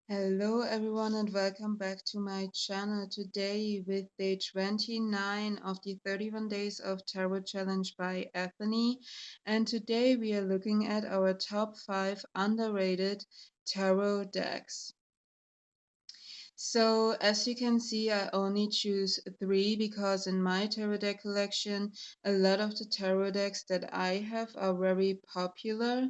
Hello everyone and welcome back to my channel. Today with day 29 of the 31 days of tarot challenge by Ethony, and today we are looking at our top 5 underrated tarot decks. So as you can see, I only choose 3 because in my tarot deck collection a lot of the tarot decks that I have are very popular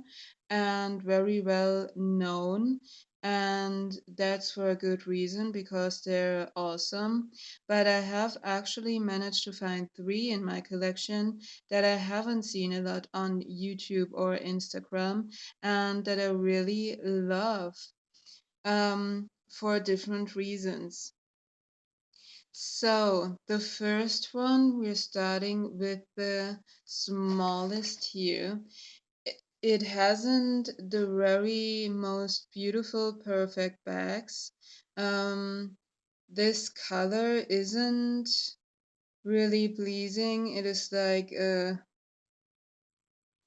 and very well known, and that's for a good reason because they're awesome. But I have actually managed to find 3 in my collection that I haven't seen a lot on YouTube or Instagram and that I really love for different reasons. So the first one, we're starting with the smallest here. It hasn't the very most beautiful perfect backs. This color isn't really pleasing. It is like a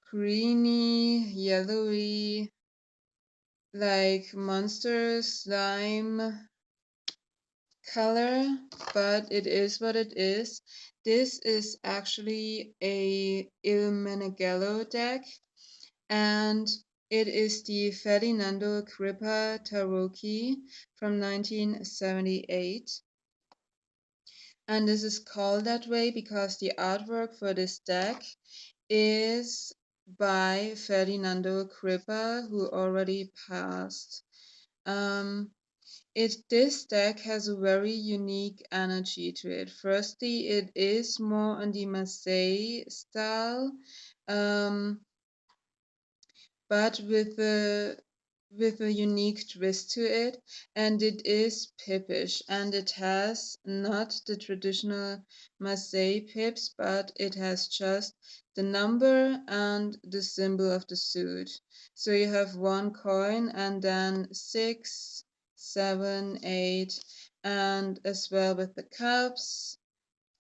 greeny, yellowy, like monster slime color, but it is what it is. This is actually a Il Meneghello deck, and it is the Ferdinando Crippa Tarocchi from 1978. And this is called that way because the artwork for this deck is by Ferdinando Crippa, who already passed. This deck has a very unique energy to it. Firstly, it is more on the Marseille style, um, but with a unique twist to it, and it is pippish, and it has not the traditional Marseille pips, but it has just the number and the symbol of the suit. So you have one coin and then 6, 7, 8, and as well with the cups.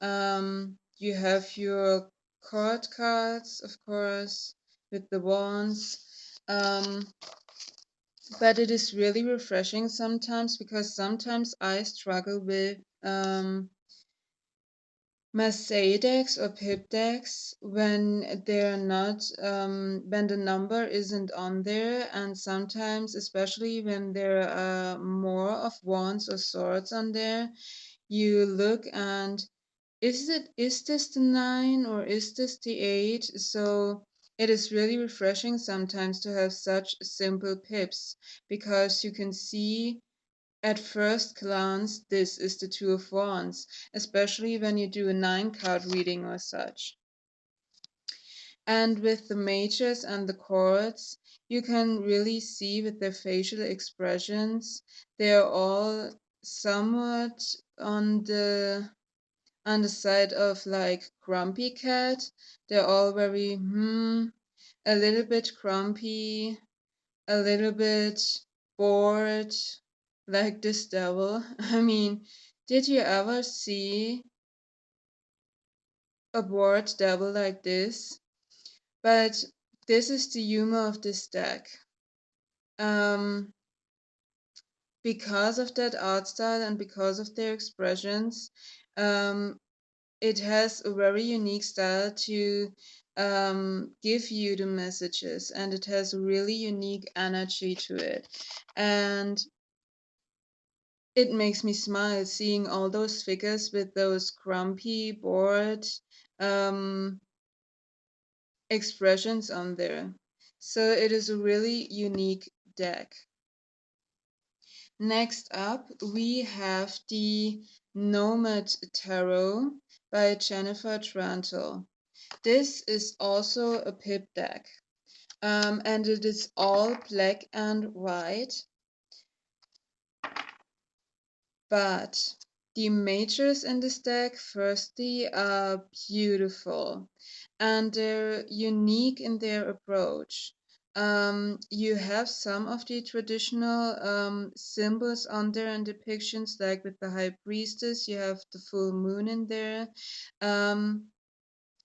You have your court cards, of course, with the wands. Um, but it is really refreshing sometimes because sometimes I struggle with Marseille decks or pip decks when they're not when the number isn't on there, and sometimes especially when there are more of wands or swords on there, you look and is this the 9 or is this the 8? So it is really refreshing sometimes to have such simple pips because you can see at first glance this is the 2 of wands, especially when you do a 9 card reading or such. And with the mages and the courts, you can really see with their facial expressions, they're all somewhat on the side of like grumpy cat. They're all very a little bit grumpy, a little bit bored, like this devil. I mean, did you ever see a bored devil like this? But this is the humor of this deck. Um, because of that art style and because of their expressions, um, it has a very unique style to give you the messages, and it has a really unique energy to it. And it makes me smile seeing all those figures with those grumpy, bored um, expressions on there. So it is a really unique deck. Next up, we have the Nomad Tarot by Jennifer Trantel. This is also a pip deck, and it is all black and white, but the majors in this deck, firstly, are beautiful, and they're unique in their approach. You have some of the traditional symbols on there and depictions, like with the High Priestess, you have the full moon in there.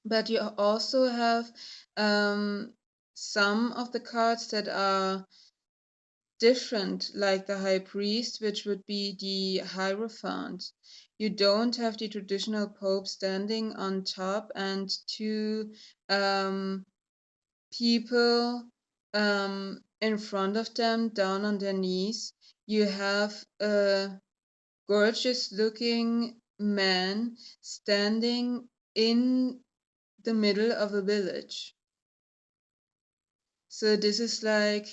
But you also have some of the cards that are different, like the high priest, which would be the Hierophant. You don't have the traditional Pope standing on top and two people in front of them down on their knees. You have a gorgeous looking man standing in the middle of a village. So this is like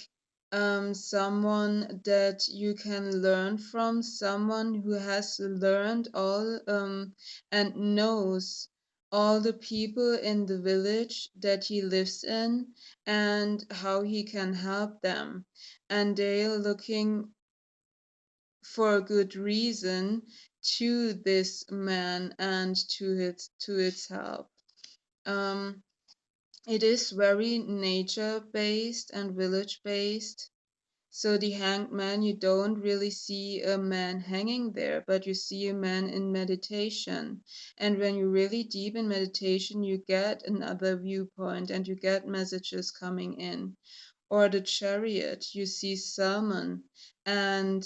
someone that you can learn from, someone who has learned all and knows all the people in the village that he lives in and how he can help them. And they're looking for a good reason to this man and to its help. Um, it is very nature based and village based. So the hanged man, you don't really see a man hanging there, but you see a man in meditation. And when you're really deep in meditation, you get another viewpoint and you get messages coming in. Or the chariot, you see Salmon. And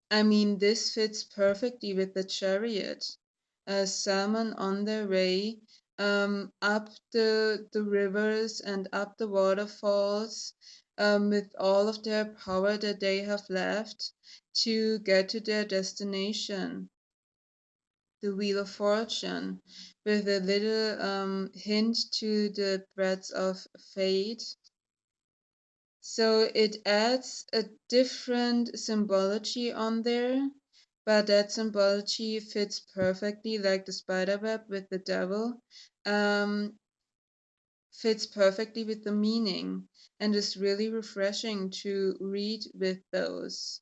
I mean, this fits perfectly with the chariot. Salmon on their way up the rivers and up the waterfalls with all of their power that they have left to get to their destination, the Wheel of Fortune, with a little hint to the threads of fate. So it adds a different symbology on there, but that symbology fits perfectly, like the spider web with the devil, fits perfectly with the meaning and is really refreshing to read with those.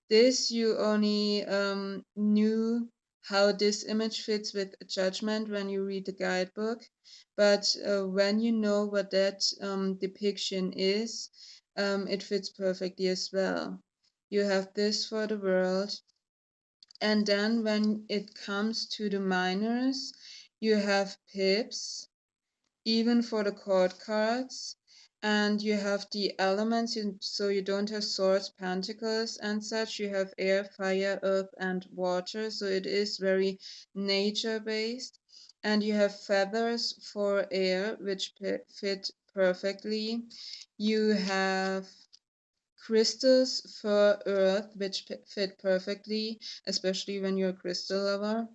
This you only knew how this image fits with judgment when you read the guidebook, but when you know what that depiction is, it fits perfectly as well. You have this for the world, and then when it comes to the minors, you have pips, even for the court cards, and you have the elements, so you don't have swords, pentacles and such. You have air, fire, earth and water, so it is very nature based. And you have feathers for air, which fit perfectly. You have crystals for earth, which fit perfectly, especially when you're a crystal lover.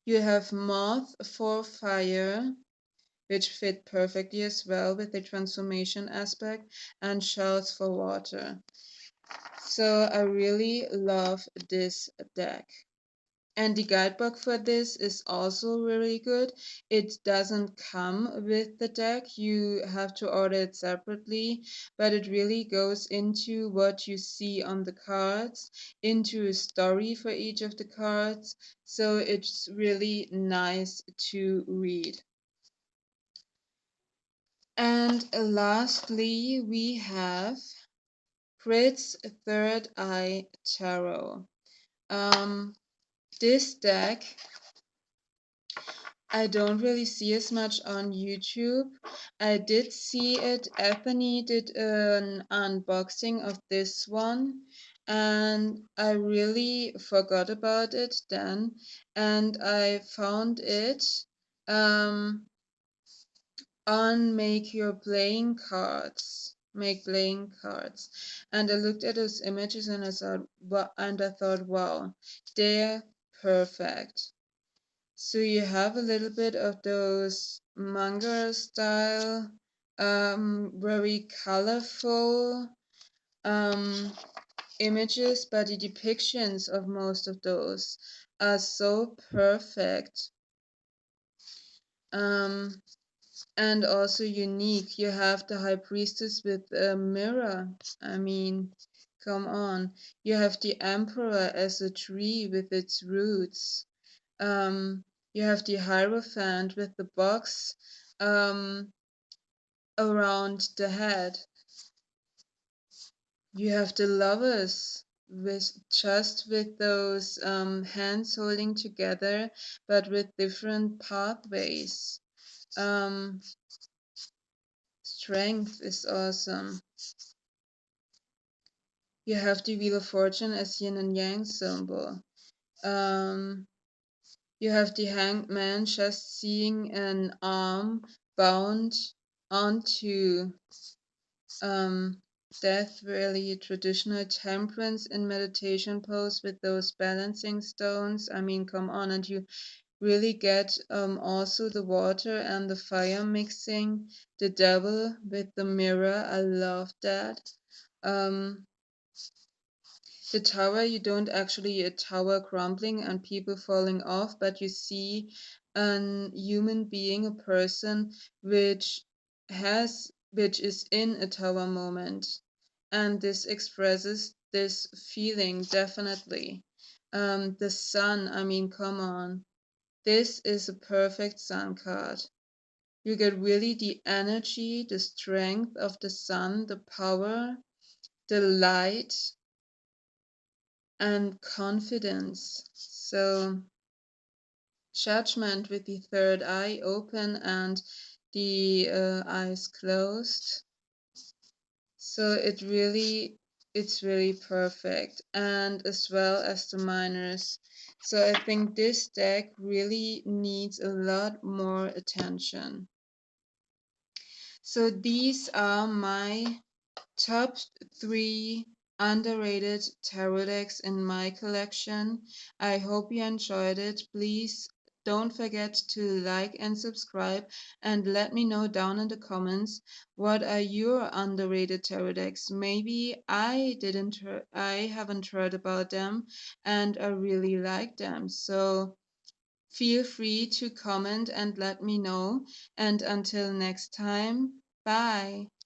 You have moth for fire, which fit perfectly as well with the transformation aspect, and shells for water. So I really love this deck. And the guidebook for this is also really good. It doesn't come with the deck, you have to order it separately, but it really goes into what you see on the cards, into a story for each of the cards. So it's really nice to read. And lastly, we have Britts Third Eye Tarot. This deck I don't really see as much on YouTube. I did see it. Ethony did an unboxing of this one, and I really forgot about it then. And I found it on make playing cards, and I looked at those images and I thought, wow, they're perfect. So you have a little bit of those manga style, very colorful images, but the depictions of most of those are so perfect. And also unique. You have the high priestess with a mirror. I mean, come on. You have the emperor as a tree with its roots. You have the hierophant with the box around the head. You have the lovers with those hands holding together, but with different pathways. Strength is awesome. You have the Wheel of Fortune as yin and yang symbol. You have the Hanged Man just seeing an arm bound onto death, really traditional temperance in meditation pose with those balancing stones. I mean, come on, and you really get also the water and the fire mixing, the devil with the mirror. I love that. Um, the tower, you don't actually a tower crumbling and people falling off, but you see a human being, a person which is in a tower moment, and this expresses this feeling definitely. The sun, I mean, come on, this is a perfect sun card. You get really the energy, the strength of the sun, the power, the light, and confidence. So, judgment with the third eye open and the eyes closed. So it's really perfect, and as well as the minors. So I think this deck really needs a lot more attention. So these are my top 3 underrated tarot decks in my collection. I hope you enjoyed it. Please don't forget to like and subscribe, and let me know down in the comments what are your underrated tarot decks. Maybe I haven't heard about them and I really like them. So feel free to comment and let me know. And until next time, bye.